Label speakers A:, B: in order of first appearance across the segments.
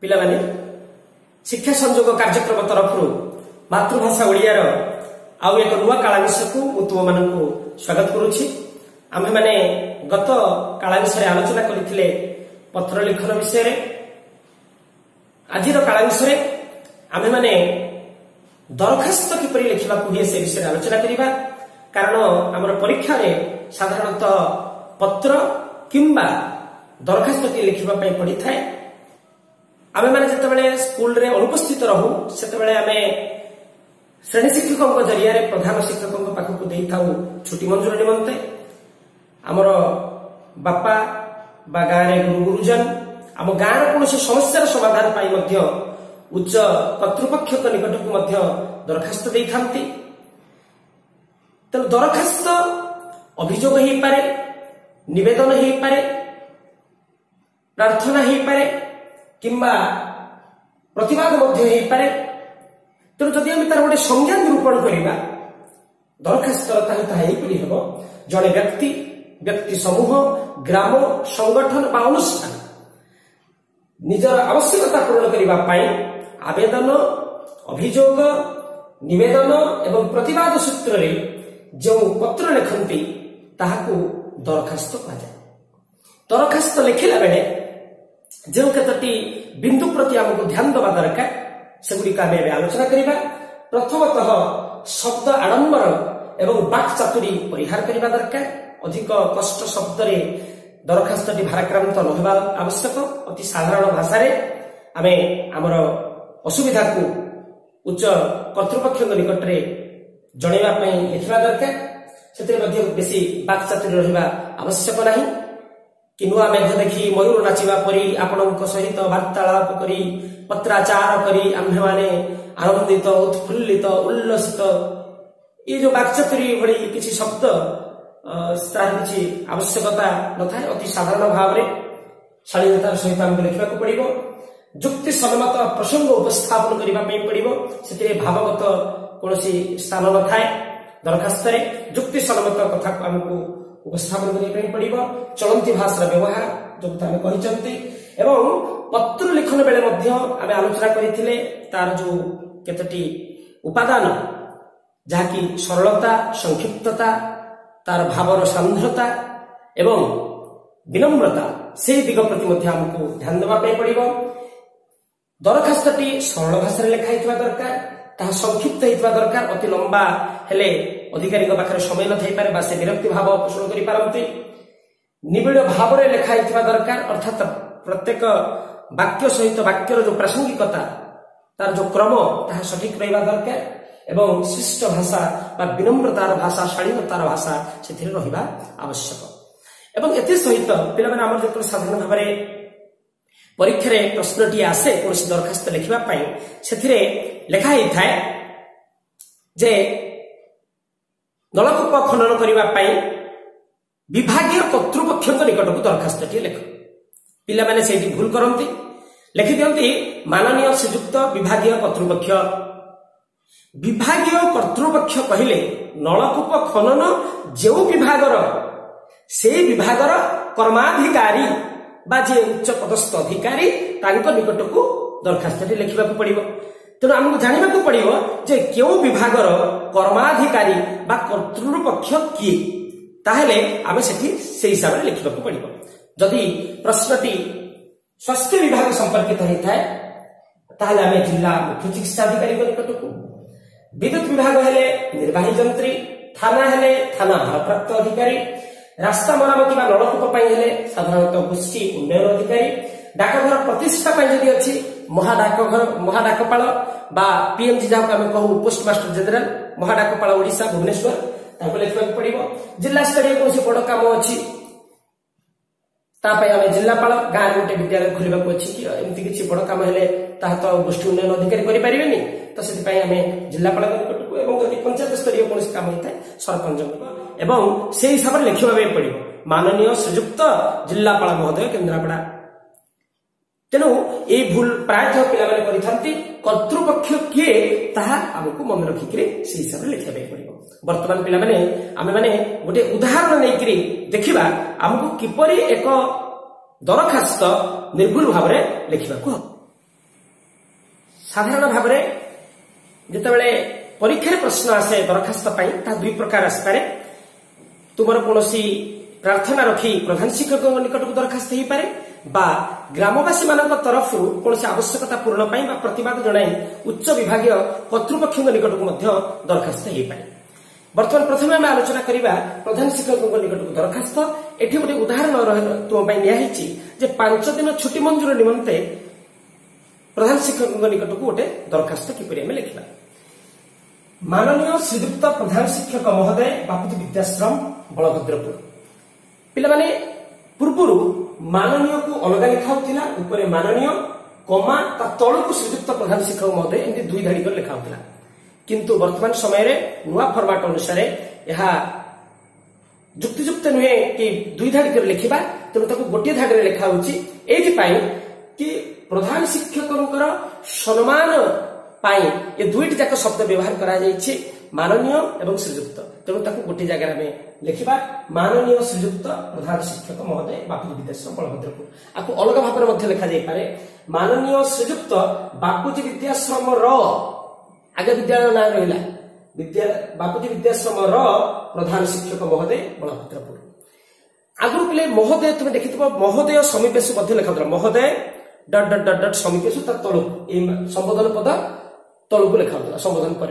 A: पिलामाने शिक्षा संयोग कार्यक्रम तरफ मातृभाषा ओडियार आउ एक नुआ कालाविषय को मु तुम मानक स्वागत करुछि। आमे माने गत कालाविषय आलोचना करथिले पत्र लिखन विषय रे। आजिर कालाविषय आमे माने दरखास्त किपरि लिखिबा को हे से विषय आलोचना करिबा। कारण हमर परीक्षा रे साधारणतः पत्र किंबा दरखास्त की लिखिबा पई पड़ी थाए। आमे माने जते बेले स्कूल रे अनुपस्थित रहू सेते बेले आमे श्रेणी शिक्षक जरिया प्रधान शिक्षक पाखक दे थाउ छुट्टी मंजूर निमंते। आमर बापा बा गाँव रे गुरुजन आम गाँव कौन समस्या समाधान पाई मध्य उच्च कर्तृपक्ष निकट को मध्य दरखास्त दे थांती। तेणु दरखास्त अभियोग हो पारे, निवेदन हो पारे, प्रार्थना हो पारे किंबा प्रतिवाद मध्य हो पारे। तेणु जदि आम तार गोटे संज्ञा निरूपण करवा दरखास्त ताहीपरि हम जड़े व्यक्ति व्यक्ति समूह ग्राम संगठन बा अनुष्ठान निजर आवश्यकता पूर्ण करने आवेदन अभियोग निवेदन एवं प्रतिवाद सूत्र रे जो पत्र लिखती ताहाकू दरखास्त कहा जाए। दरखास्त लिखिला बेले जो केतोटी बिंदु प्रति आमको ध्यान देवा दरकार सेगुड़िक आम आलोचना करवा। प्रथमतः शब्द आडंबर एवं वाक् चातुरी परिहार करने दरकार। अधिक कष्ट शब्द रे दरखास्त भाराक्रांत नहबा आवश्यक। अति साधारण भाषा रे आमे आमर असुविधा को उच्च कर्तृपक्ष निकट रे जणेवा पई लिखिबा दरकार। सेते मध्ये बेसी वाक् चातुरी रहिबा आवश्यक नाही। कि नुआ मेघ देखि मयूर नाचिबा परी आपणक सहित वार्तालाप करी पत्राचार करी आम्भे माने आनंदित उत्फुल्लित उल्लसित ये जो वाक् चातुरी भली किछि शब्द तार किछि आवश्यकता न थाए। अति साधारण भाव रे शालीनतार सहित आमको लिखा पड़ो। जुक्ति सम्मत प्रसंग उपस्थापन करने पड़ो। से भावगत कौन स्थान न थाए। दरखास्त जुक्ति सम्मत कथा को आमको उपस्थापन करने पड़ो। चलती भाषार व्यवहार जो आम कहते एवं पत्र लिखन बेले आम आलोचना करते तार जो केतोटी उपादान जहाँकि सरलता संक्षिप्तता तार भावर सांद्रता एवं विनम्रता से दिग प्रति आमको ध्यान देवा पड़ो। दरखास्तटी सरल भाषा लिखाई दरकार, ताहा संक्षिप्त होता दरकार। अति लंबा हेले अधिकारी पाखे समय न थी पारे से विरक्ति भाव पोषण कर पारती। निबिड़ भाव में लिखाई दरकार अर्थात प्रत्येक वाक्य सहित वाक्यर जो प्रासंगिकता तार जो क्रम ताहा सठिक रहा दरकार एवं शिष्ट भाषा बा विनम्रतार भाषा शालीनतार भाषा से रहा आवश्यक। एवं एते सहित पिला माने हमर जो साधारण भाव में परीक्षा रे प्रश्नटी आसे कौन दरखास्त लिखा से लिखाई थाए जे नलकूप खनन करने विभागीय कर्तृपक्ष निकट को दरखास्तटी लिख। पिला माने से भूल करती लिखि दियंती माननीय श्रीयुक्त विभागीय कर्तृपक्ष। विभागीय कर्तृपक्ष कहले नलकूप खनन जो विभागर से विभागर कर्माधिकारी बा जे उच्च पदस्थ अधिकारी तांको निकट को दरखास्त लिखा पड़ो। तेणु आमको जानवा पड़ो जे क्यों विभागर कर्माधिकारी बा कर्तृपक्ष किए ताहले आमे सेठी से हिसाब से लिखा पड़ो। जदि प्रश्नटी स्वास्थ्य विभाग संपर्कित होता है ताहले आमे जिला मुख्य चिकित्सा अधिकारी निकट को, विद्युत विभाग हेले निर्वाही जंत्री, थाना हेले थाना भारप्राप्त अधिकारी, रास्ता मरामती बा नलकूप हेले साधारणतः गोष्ठी उन्नयन अधिकारी, डाकघर प्रतिष्ठा जदि अच्छी महाडाकपाल बा पीएमजी जहाँ आम कहू पोस्टमास्टर जनरल महाडाकपाल ओडिशा भुवनेश्वर ताको लिखा पड़ो। जिला स्तरीय कौन बड़ कम अच्छी आम जिलापाल गाँव गोटे विद्यालय खोलने को अच्छी कि एमती किसी बड़ कम हेले तो गोष्ठी उन्नयन अधिकारी करें तो से आम जिलापाल निकट को एवं जब पंचायत स्तरीय कौन काम होता है सरपंच एवं से हिसाब से लिखा पड़ो। माननीय श्रीयुक्त जिलापाल महोदय केन्द्रापड़ा। तेणु ये भूल प्रायतः पिला कर्तृपक्ष किए ताहा आमको मन रखिक से हिसाब से लिखा पड़ो। बर्तमान पिला आम मैंने गोटे उदाहरण नहीं देखा आमको किपरि एक दरखास्त निर्भुल भाव में लिखा हम। साधारण भाव में जितेबाला परीक्षा प्रश्न आसे दरखास्त ता दुई प्रकार आसपे तुमर कौन प्रार्थना रखी प्रधान शिक्षक निकट को दरखास्त हो पारे बा ग्रामवासी मान तरफ कौन आवश्यकता पूर्ण प्रतिवाद जनाई उच्च विभाग कर्तृपक्ष निकट को दरखास्त हो पाए। बर्तमान प्रथम आम आलोचना करवा प्रधान शिक्षक निकट को दरखास्त। एठी गोटे उदाहरण तुम नियाही 5 दिन छुट्टी मंजूर निमंते प्रधान शिक्षक निकट को गोटे दरखास्त किपरि लिखा। माननीय श्रीयुक्त प्रधान शिक्षक महोदय बापूजी विद्याश्रम बलभद्रपुर पिलाने पूर्वर माननीय को अलग लिखा ऊपर माननीय कमा तल को श्रीयुक्त प्रधान शिक्षक महोदय एमती 2 धाड़ी कर लिखा किंतु वर्तमान समय नुआ फॉर्मेट अनुसार यह जुक्तिजुक्त नुहे कि 2 धाड़ी कर लिखा तेणु गोटे धाड़ी लिखा कि प्रधान शिक्षक सम्मान ये 2टी जाक शब्द व्यवहार करा माननीय एवं श्रीयुक्त तेणु गोटे जगह में लिखा माननीय श्रीयुक्त प्रधान शिक्षक महोदय बापूजी विद्याश्रम बलभद्रपुर। आपको अलग भाव में लिखा जाए माननीय श्रीयुक्त बापूजी विद्याश्रम आगे विद्यालय ना रहा बापूजी विद्याश्रम प्रधान शिक्षक महोदय बलभद्रपुर। आगु पे महोदय तुम देखि महोदय समीपेश लिखा महोदय डट डट डट डट समीपेश तल संबोधन पद तल को लिखा संबोधन पर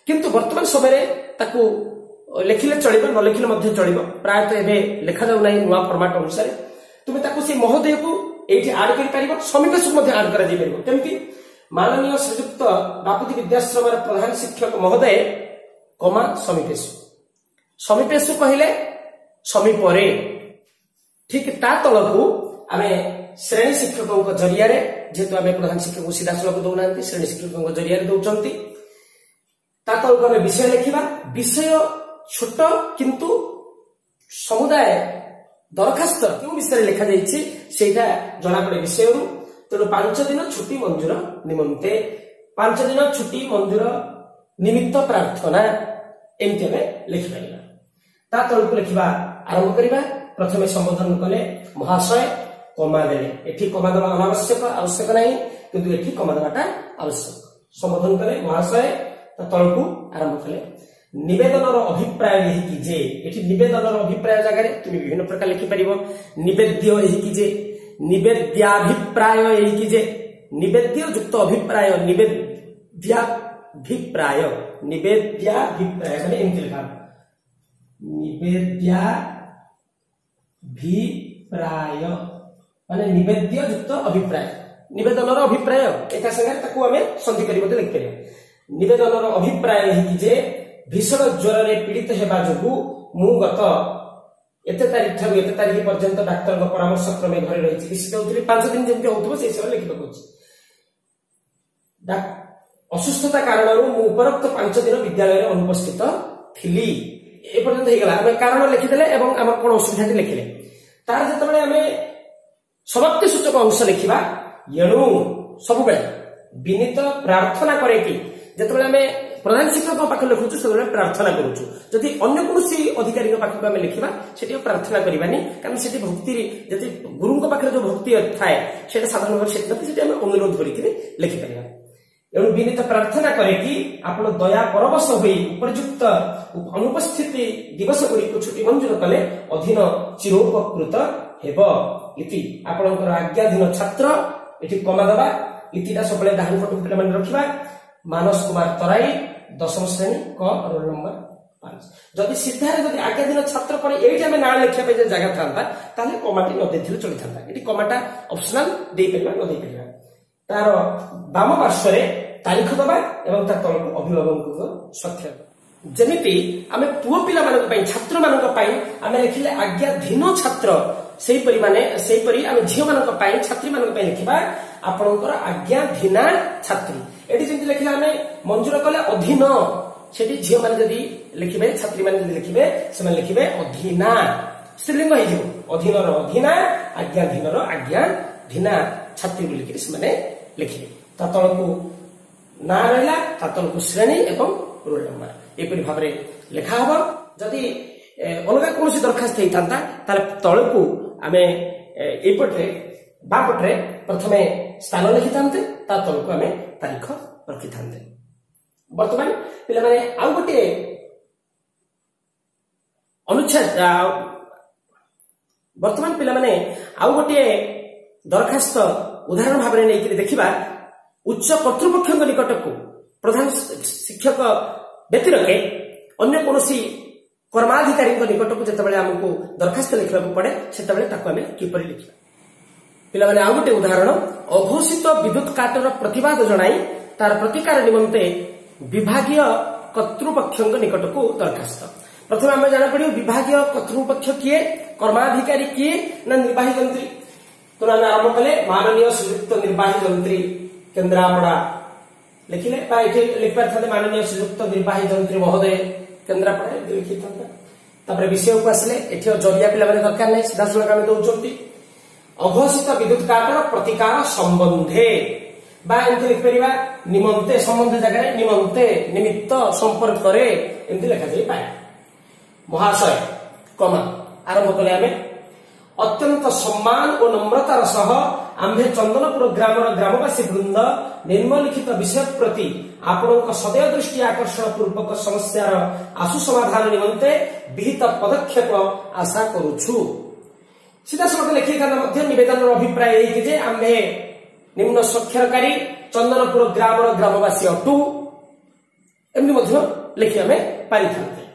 A: किंतु वर्तमान समय लिखिले चलिबो न लिखिले चलिबो प्रायतः एवं लिखा जाऊ ना नुआ फॉर्मेट अनुसार तुम से महोदय को ये आड कर समीपेश को आड कर माननीय श्रीयुक्त बापूजी विद्याश्रम प्रधान शिक्षक महोदय कमा समीपेश समीपेश कहले समीपरे ठीक ता तल को आम श्रेणी शिक्षकों जरिया जेहेतु आम प्रधान शिक्षक को सीधा सड़क दौना श्रेणी शिक्षकों जरिया दौरान तलक आम विषय लिखा विषय छोट किंतु समुदाय दरखास्त क्यों विषय लिखा जाटा जना पड़े विषय तेणु 5 दिन छुट्टी मंजूर निमंते 5 दिन छुट्टी मंजूर निमित्त प्रार्थना एमती आम लिखिपार तलक लिखा आरंभ करवा। प्रथम संबोधन कले महाशय कमा देले एठी कमा देवा अनावश्यक आवश्यक नहीं किंतु एठी कमा देवाटा आवश्यक संबोधन कले महाशय तल को आरंभ कले निवेदन अभिप्राय यही जे एठी निवेदन अभिप्राय जगह तुम विभिन्न प्रकार लिखिपार निवेद्य यही जे निवेद्याभिप्राय यही जे निवेद्य युक्त अभिप्राय निवेद्याभिप्राय माने एमती लिखा निवेद्याभिप्राय माने निवेद्य युक्त अभिप्राय निवेदन अभिप्राय एका संगे आम संधि कर लिखिपर निवेदन अभिप्राय यही जे भीषण ज्वर रे पीड़ित हेबा जोगु मु गत एते तारीख ठारू एते तारीख पर्यंत डाक्टर परामर्श क्रमे घरे रही चिकित्सित होती 5 दिन जमी होता से समय लिखा असुस्थता कारण मु उपरोक्त 5 दिन विद्यालय अनुपस्थित थी एपर्यंत होगा कारण लिखिदे आम कौन असुविधा लिखिले तार जिते आम समाप्ति सूचक अंश लिखा एणु सब विनीत प्रार्थना करे कि जिते आम प्रधान शिक्षक पाखे लिखुचु से प्रार्थना करुचु जदि अन्य कौन अधिकारी पाखक आम लिखा से प्रार्थना करवानी कारण से भक्ति जदि गुरु पाखे जो भक्ति थाए से साधारण भाव से अनुरोध करके लिखिपर एणु विनीत प्रार्थना करे कि आप दया परवश हो उपयुक्त अनुपस्थिति दिवस गुड़िक छुट्टी मंजूर कले अधीन चिरोपकृत हेब इति आपणकर आज्ञाधीन छात्र ये कमा दबा इतिटा सब डाहाण पटक पे रखा मानस कुमार तराई 10वीं श्रेणी क रोल नंबर 5 जदि सीधारे जदि आज्ञाधीन छात्र पर ये आम ना लिखा जगह था कमाटी न दे चली था ये कमाटा ऑप्शनल दे पारा न दे पारा तार बाम पार्श्व तारीख दबा एवं तल को अभिभावक स्वाक्षर जमीती आम पुओ पिला छात्र मान लिखिले आज्ञाधीन छात्र सेहीपरी आम झील मान छात्री मान लिखा आपणकर आज्ञाधीना छात्री ये जमी लिखिले आम मंजूर कले अधीन से झील मैंने लिखे छात्री मैंने लिखे से लिखे अधीना स्त्रीलिंग हो अधीन अधीना आज्ञाधीन आज्ञाधीना छात्री बोलिकी लिखे तल को ना रहा तल को श्रेणी एवं रोल नंबर एपरी भाव में लिखा हम जदि अलग कौन दरखास्त होता तल को आम एपटे बापटे प्रथमे स्थान लिखि थांते ता तलको आमे तारीख रखि थांते। वर्तमान पिला माने आउ गोटे अनुच्छेद वर्तमान पिला माने आउ गोटे दरखास्त उदाहरण भाव में नहीं देखिबा उच्च कर्तृपक्ष निकट को प्रधान शिक्षक व्यतिरके अन्य कोनोसी कर्माधिकारी निकट को जतबेले हमको दरखास्त लिखा पड़े सेतबेले ताको आमे किपरि लिखिबा। पिला माने आउ गोटे उदाहरण अघोषित विद्युत काटर प्रतिवाद जणाई तार प्रतिकार निमंते विभागीय कर्तृपक्ष निकट को दरखास्त। प्रथम आम जाना पड़ो विभागीय कर्तृपक्ष किए कर्माधिकारी किए ना निर्वाही जंत्री। तो आम आरंभ कले माननीय श्रीयुक्त निर्वाही जंत्री केन्द्रापड़ा लिखिले लिखिपार था माननीय श्रीयुक्त निर्वाही जंत्री महोदय केन्द्रापड़ा लिखि था। विषय को आसिले एठी जरिया पिला माने दरकार नहीं सीधा सड़क आम दौरान अघोषित विद्युत काटर प्रतिकार संबंधे बा एमती लिखिपर निमंते संबंध जगह निमंते निमित्त संपर्क एमती लिखा जाए पाए। महाशय कमा आरंभ कले आमे अत्यंत सम्मान और नम्रतार सह आम्भे चंदनपुर ग्रामर ग्रामवासी वृंद निम्नलिखित विषय प्रति आपणक सदैव दृष्टि आकर्षण पूर्वक समस्यार आशु समाधान निमंते विहित पदक्षेप आशा करूछु। सीधा सड़क लिखि था निवेदन अभिप्राय जे आम्भे निम्न स्वाक्षरकारी चंदनपुर ग्रामर ग्रामवासी अटू एमती लिखि आमे पारि थांते।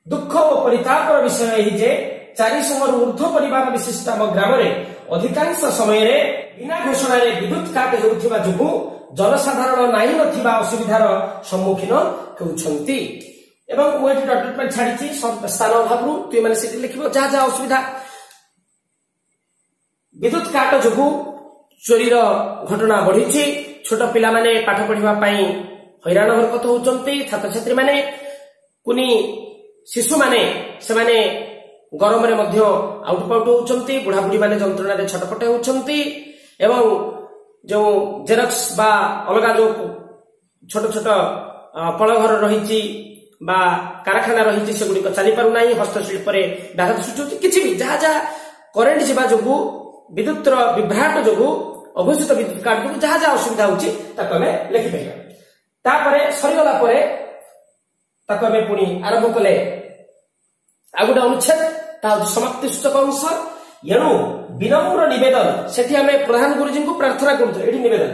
A: दुख और परितापर विषय यही जे 400 ऊर्ध्व परिवार विशिष्ट आम ग्राम अधिकांश समय बिना घोषणा विद्युत काट होउथिबा जुगु जनसाधारण नाही नथिबा असुविधार सम्मुखीन होउछंती एवं ओएटी डॉट पर छाडिची स्थान अभावरु तुय माने सेठी लिखिबो जा जा असुविधा विद्युत काट जुगु चोरीर घटना बढ़ी छोट पिला माने पाठ पढ़िबा पई हैरान हरकत होउछंती छात्र छात्री माने कुनी शिशु माने से माने गरम रे मध्य आउटपाउट होउछंती बुढ़ा बुढ़ी माने जंत्रणा रे छटपटे होउछंती एवं जो जेरक्स बा अलगा जो छोट छोट कल घर रही बा कारखाना रही से गुडी चली पारु नाही हस्तशिल्प रे व्याघात सृष्टि किछि भी जहा जहा करेंट जीवा जोगु विद्युत विभ्राट जोगु अघोषित विद्युत काट जोगु जहा जहा असुविधा होउछि ताको हमें लिखि पाइबा। तापरे सरीगला परे ताको हमें पुनी आरंभ कले आ गोटे अनुच्छेद ता समाप्ति सूचक अंश एणु विनम्र निवेदन सेठी हमें प्रधान गुरुजी को प्रार्थना करूँ ये निवेदन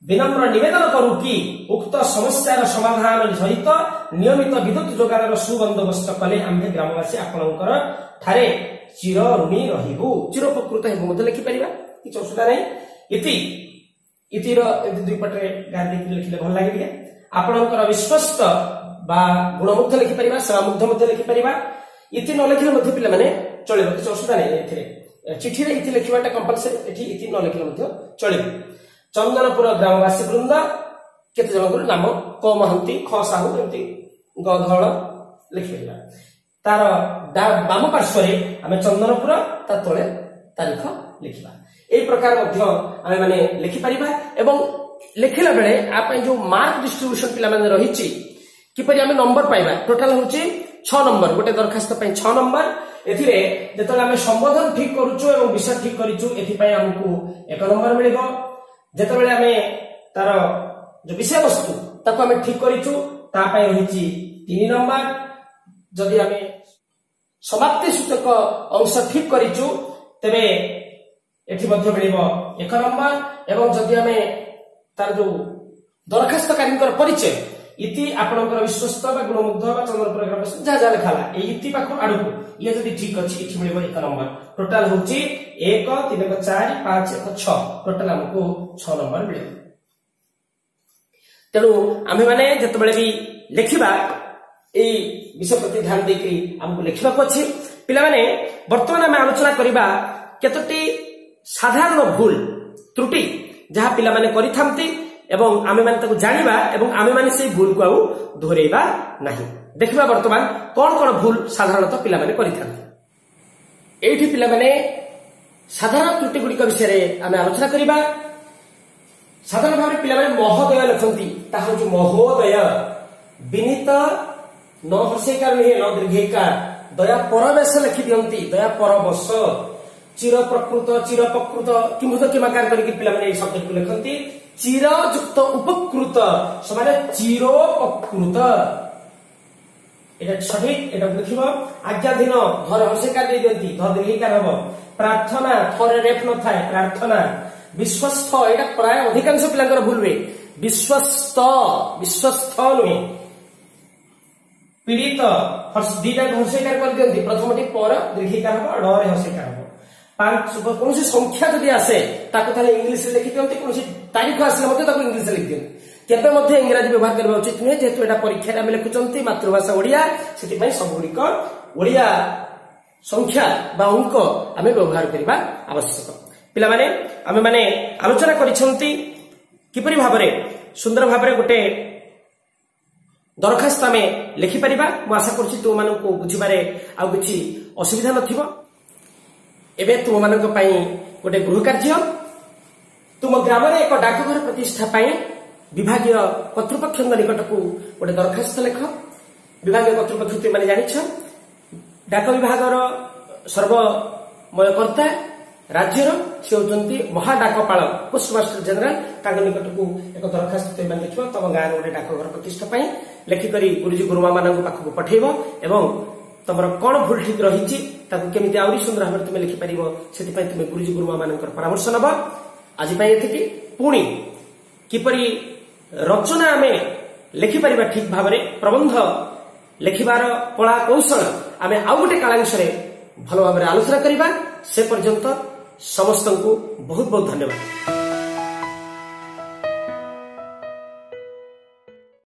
A: विनम्र निवेदन करू कि उक्त समस्यार समाधान सहित नियमित विद्युत जोगाणर सुबंदोबस्त कले आम्भे ग्रामवासी आपणकर ठारे चिर ऋणी रहिबु चिरोपकृत हेबु मते लिखि परिबा किछ असुविधा नै। इति इतिर दुई पटरे गादी लिखिले भल लागि आपणकर विश्वस्त बा गुणमुग्ध लिखि परिबा सेवामुग्ध मते लिखि परिबा। इति न लिखिले मते पिला माने चलिबो किछ असुविधा नै। एथिरे चिठी रे इति लिखिबाटा कंपलसरी एठी इति न लिखिले मते चलिबो। चंदनपुर ग्रामवासी वृंद केते जनकर नाम क महंती ख साहू एमती गधळ लिखिबा तार बाम पार्श्व रे आमे चंदनपुर ता तळे तारीख लिखिबा। ए प्रकार मध्य आमे माने लिखि परिबा एवं लिखिला बेले आ पय जो मार्क डिस्ट्रीब्यूशन पिला माने रहिछि किपरि आमे नंबर पाइबा टोटल होछि 6 नंबर गोटे दरखास्त पय 6 नंबर। एथिरे जेतले आमे संबोधन ठीक करूछु एवं विषय ठीक करिछु एथि पय हमकु 1 नंबर मिलिबो। जेतबेले आमे तार जो विषय वस्तु ताको आमे ठीक करिछु ता पय रहिछि 3 नंबर। जदि आमे समाप्ति सूचक अंश ठीक करिछु तबे एथि मध्य मिलिबो 1 नंबर। एवं जदि आमे तार जो दरखास्तकारींकर परिचय इति आपणकर विश्वस्त बा गुणमुग्ध बा चंद्रपुर ग्राम जा जा लिखाला ए इति पाखो आडको ये जदि ठीक अछि इति मिलिबो 1 नंबर। टोटल होछि 1 3 4 5 1 6 टोटल हमको 6 नंबर मिलिबो। तेनु आमे माने जतबेले भी लिखिबा ए विषय प्रति ध्यान देकरी हमको लिखिबा को अछि। पिला माने वर्तमान आमे आलोचना करिबा केतोटी साधारण भूल त्रुटि जहा पिला माने करिथांती एवं आमे माने ताको जानिबा एवं आमे माने से भूल को आउ दोहरेबा नाही। देखिबा वर्तमान कोन कोन भूल साधारणतः पिला माने करिथांती। एठी पिला माने साधारण त्रुटि गुडी का विषय रे आमे आलोचना करिबा। साधारण भाबरे पिला माने महोदय लिखंती ताहा जो महोदय विनीत न हर्षेकार नहीं न दीर्घेकार दया परवेश लिखि दियंती दया परवश चिर प्रकृत चिर प्रकृत किंभूत किमाकार करके पिला माने ए शब्द को लिखंती चिर युक्त उपकृत समाने चिरोपकृत एटा सही एटा लिखिबो आज्ञाधीन धर हर्षकार दे दियंती धर दीर्घकार हबो प्रार्थना थरे रेफ न थाए प्रार्थना विश्वस्त एटा प्राय अधिकांश पिलांकर भूलवे विश्वस्त विश्वस्त नुहे पीड़ित हर्ष दीटा हर्षकार कर दियंती प्रथमटी पर दीर्घकार हबो डरे हर्षकार हबो पांच कौन संख्या जदि आसे ताको ताले इंग्लिश रे लिखि दियंती कौन तारीख आसले मते ताको इंग्लिश रे लिखि दियंती केबे मध्ये इंग्रजी व्यवहार करबा उचित नुहे जेतु एटा परीक्षा रे हम लिखुचंती मातृभाषा ओडिया सेति पई सब गुडी को ओडिया संख्या बा अंक आमे व्यवहार करबा आवश्यक पिला माने आमे माने आलोचना करिसंती किपरि भाबरे सुंदर भाबरे गोटे दरखास्त आमे लिखि परिबा मु आशा करछि तुम मानन को बुझिबारे आ किछि असुविधा नथिबो एबे तुम मानन पई गोटे गृह कार्य तुम ग्राम रे एक डाकघर प्रतिष्ठा पई विभागीय कर्तृपक्ष निकट को गोटे दरखास्त लेख विभागीय कर्तृपक्ष तुम माने जानिछ डाक विभागर सर्वमयकर्ता राज्यर से होचंती महाडाकपाल पोस्टमास्टर जनरल ताक निकट को एक दरखास्त तुम माने लिखिबो तम गाँ गोटे डाकघर प्रतिष्ठा पई लेखि करी गुरुजी गुरुमा मानन पाखु पठेइबो एवं तमर कोन भूल ठीक रहिछि ताकु केमिति आउरी सुंदर भाबरे तुम लिखि परिबो सेति पई तुम गुरुजी गुरुमा मानकर परामर्श नबो आज पई एतिकी पुणी किपरि रचना आमे लिखि परिबा ठीक भाबरे प्रबंध लिखिबार कला कौशल आमे आउ गोटे कालांश रे भलो भाबरे आलोचना करिबा से पर्यंत समस्त को बहुत बहुत धन्यवाद।